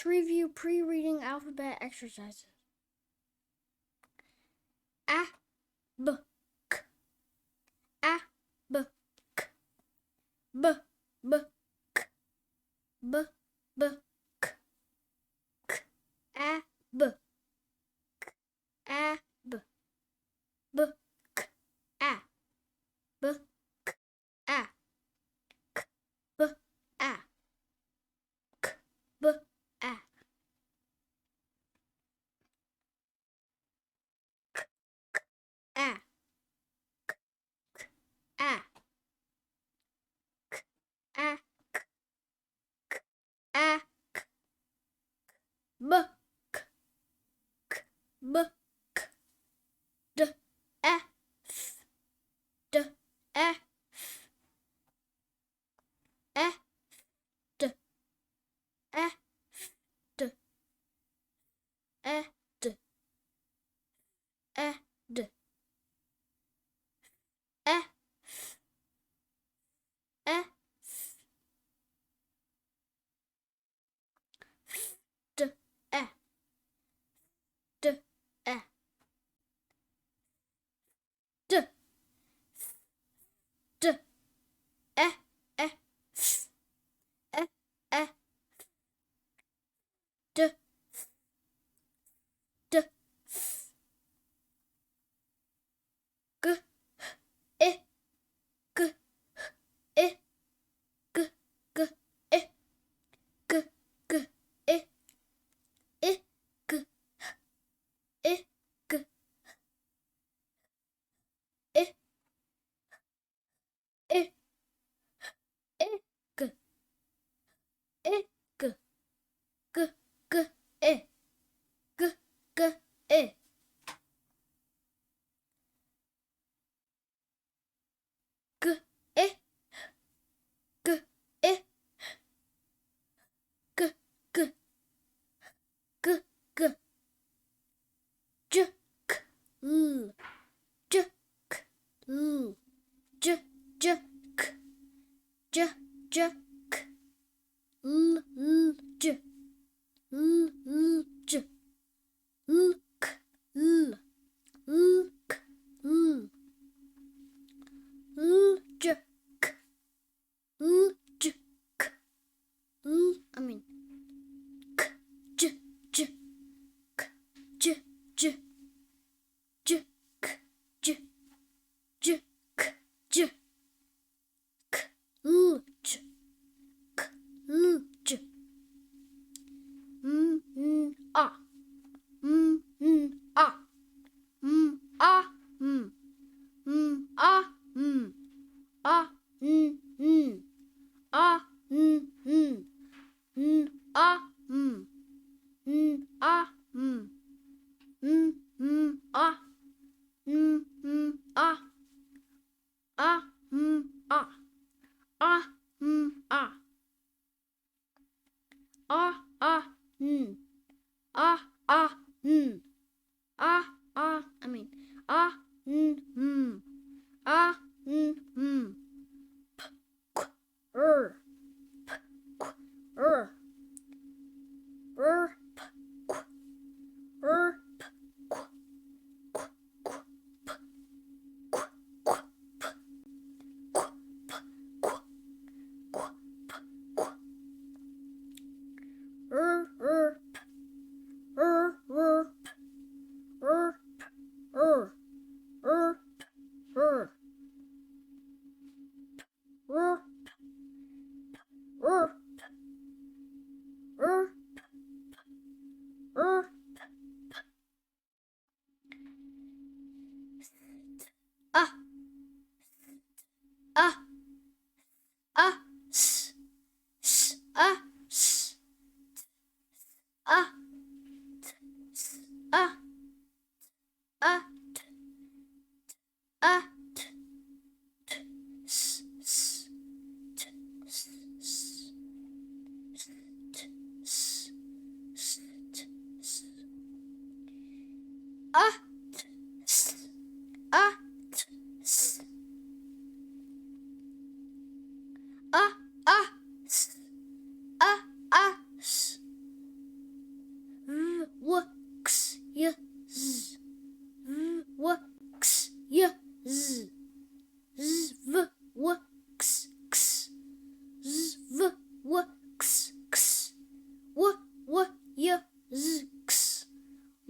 Let's review pre-reading alphabet exercises. A, B, K. A, B, K. B, B, K. B, B, K. K, A, B. K, A, B. B, K, A. B, K, A. K, B, A. K, B, A. A, A, A, A, B, K, B, K, D, F, D, F, F, D, F, D, F, D, F, D, F, F, D, F, D, F, D, D, F, F, F, F, D, D, G, I, G, I, G, G, I, G, G, I, I, G, I, G, I, I, I, G, I, G, G, G, I, G, G, I. G, I, G, I, G, G, G, G, J, K, L, J, K, L, J, J, K, J, J, K, L, L, J, L, L, J, L, K, L, L, K, L, L, J, K, L, J, K, L, K, J, J, K, J, J, J, K, J, J, K, J, K, L, J, K, L, J, A, A, A, A, A, A,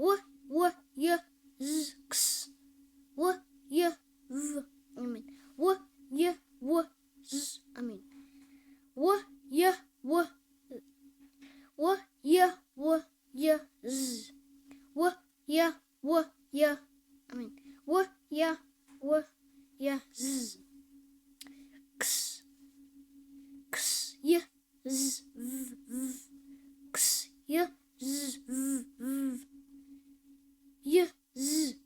W w y z x. W y v. I mean w y w z. I mean w y w. W y w y z. W y w y. I mean w y w y z. X x y z v v. X y z v v. Y z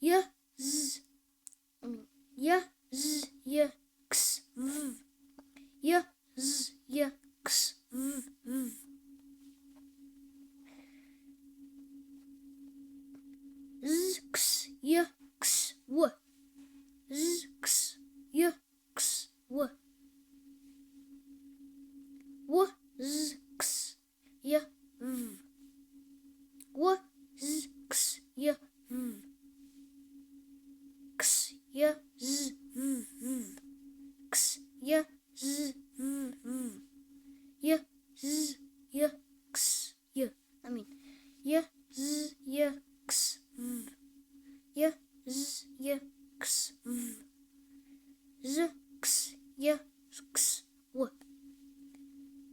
y z. I mean y z y x v. Y z y x v v. Z x y x w. Z x y x w. W z x y v. W z x y v. X y z v v. X y z v v. Y z y x y. I mean y z y x v. Y z y x v. Z x y x w.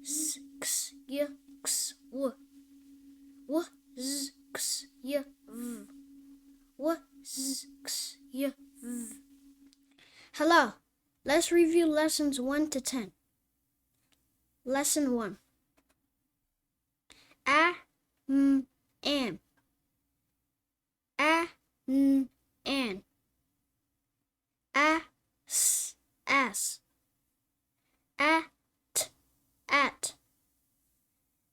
Z x y x w. W z x y v. W z x y v. Hello. Let's review lessons 1 to 10. Lesson 1. I am. I an. I as. At at.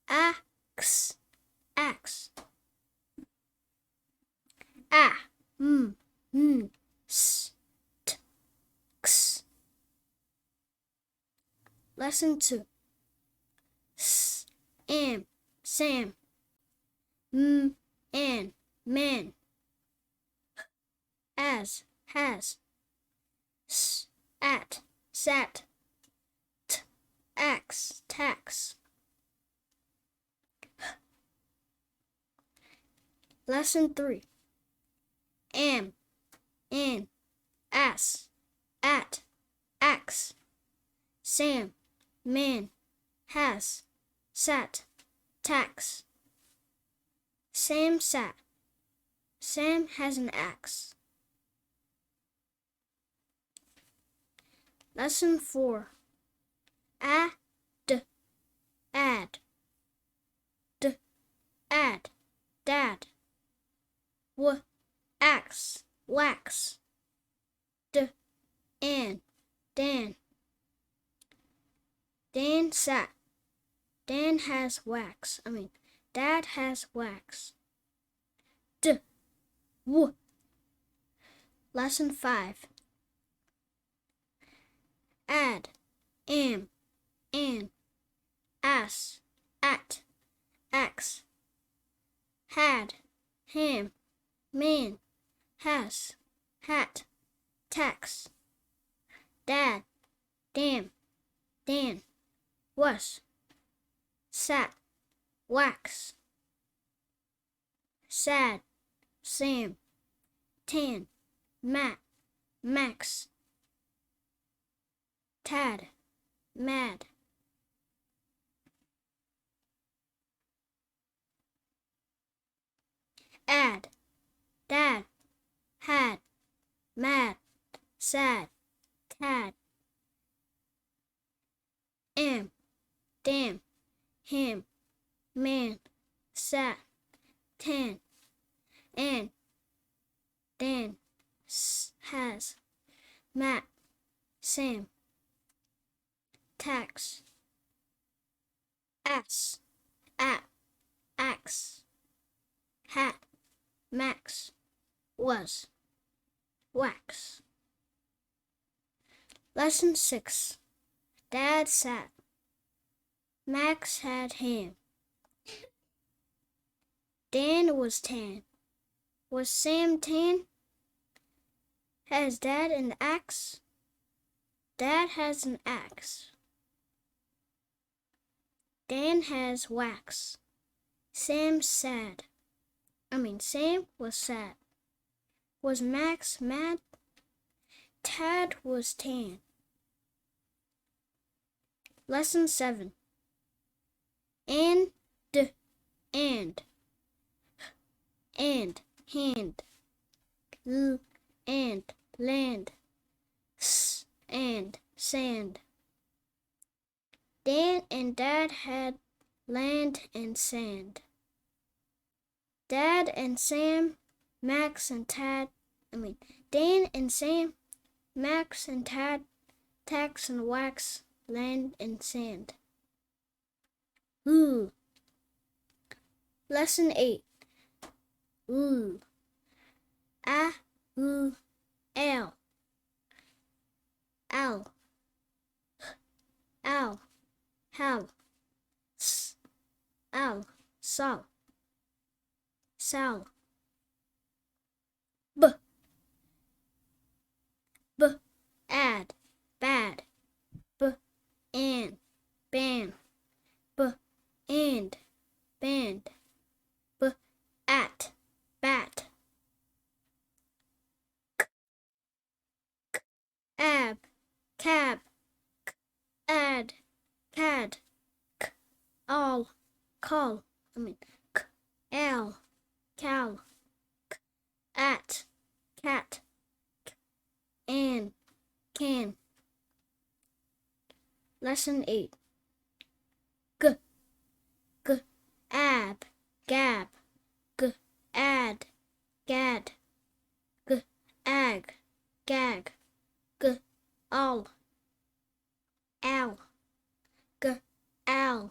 Ax ax. S t x. Lesson 2. Sam an man. As has. At sat. Ax tax. Lesson 3. Am an ass at ax. Sam man has sat tax. Sam sat. Sam has an axe. Lesson 4. Add add dad. Axe wax. Dan Dan sat. Dan has wax. Dad has wax. Lesson 5. Add am an ass at axe. Had ham man has hat tax. Dad damn Dan was sat wax. Sad Sam tan Matt Max. Tad mad. Add dad had mad sad tad. Am damn him man sat tan. And Dan has Matt Sam tax. Ass at axe. Hat Max was wax. Lesson 6. Dad sat. Max had ham. Dan was tan. Was Sam tan? Has Dad an axe? Dad has an axe. Dan has wax. Sam's sad. Sam was sad. Was Max mad? Tad was tan. Lesson 7. And, and hand, and land, and sand. Dan and Dad had land and sand. Dad and Sam, Max and Tad, Dan and Sam, Max and Tad, tax and wax, land and sand. Ooh. Lesson 8. Ooh. A, oo, L. Ow. Ow. How. S. Ow. Saw. Sow. B. B. Add. Bad. B. And. Ban. B. And. Band. B. At. Bat. Ab. Cab. K. Add. Cad. K. All. Call. K. Al. Cow. K. At. Cat. K. An. Can. Lesson 8. G. G. Ab. Gab. G. Add. Gad. G. Ag. Gag. G. All. Ow. G. Ow.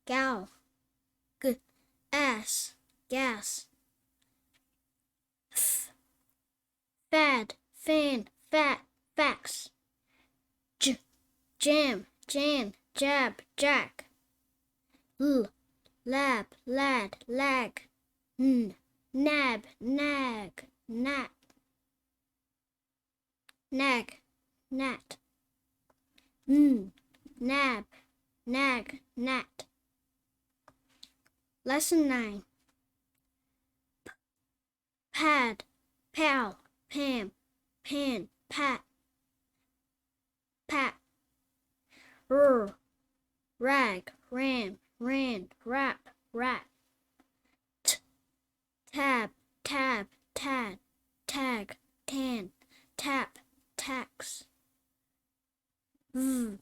Gal. G. Ass. Gas. F. Fad. Fan. Fat. Fax. J. Jam. Jan. Jab. Jack. L. Lab. Lad. Lag. N. Nab. Nag. Nat. Nag. Nat. N. Nab. Nag. Nat. Lesson 9. Pad. Pal. Pam. Pan. Pat. Pat. Rag. Ran. Ran. Rap. Rat. Tab. Tab. Tad. Tag. Tan. Tap. Tax. Vol.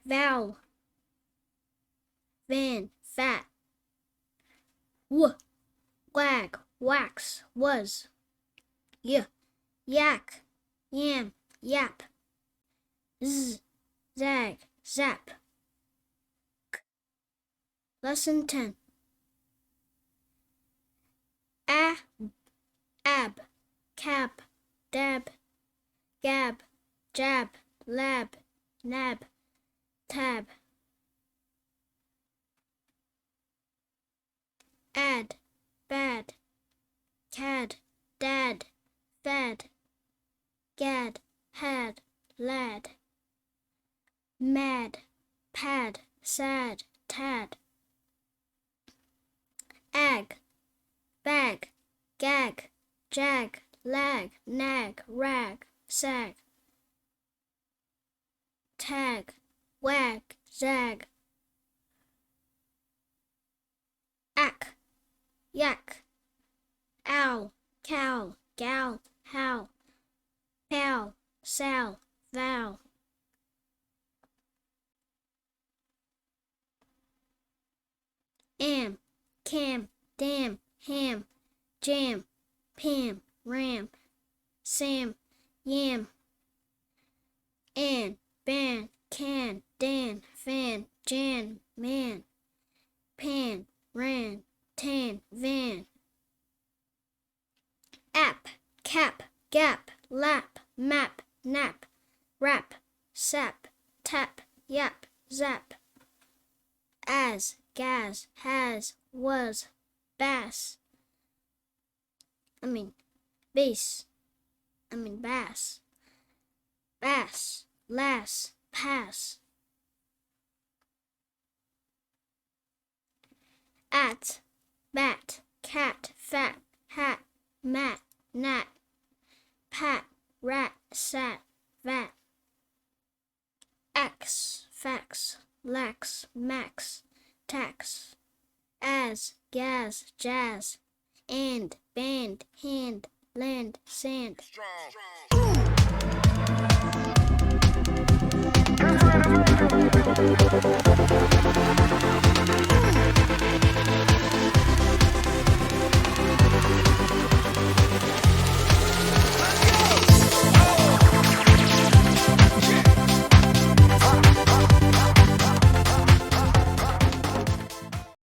Val. Van. Fat. Wag. Wax. Was. Yak. Yam. Yap. Zag. Zap. Lesson 10. Ab. Cab. Dab. Gab. Jab. Lab. Nab. Tab. Add. Bad. Cad. Dad. Fad. Gad. Had. Lad. Mad. Pad. Sad. Tad. Ag. Bag. Gag. Jag. Lag. Nag. Rag. Sag. Tag. Wag. Zag. Ack. Yak. Ow. Cow. Gal. How. Pal. Sal. Val. Am. Cam. Dam. Ham. Jam. Pam. Ram. Sam. Yam. An. Ban. Can. Dan. Fan. Jan. Man. Pan. Ran. Tan. Van. App. Cap. Gap. Lap. Map. Nap. Rap. Sap. Tap. Yap. Zap. As. Gaz. Has. Was. Bass. Bass. Bass. Bass. Lass. Pass. At, bat, cat, fat, hat, mat, nat, pat, rat, sat, vat. X, fax, lax, max, tax. As, gas, jazz. And, band, hand, land, sand. Strong.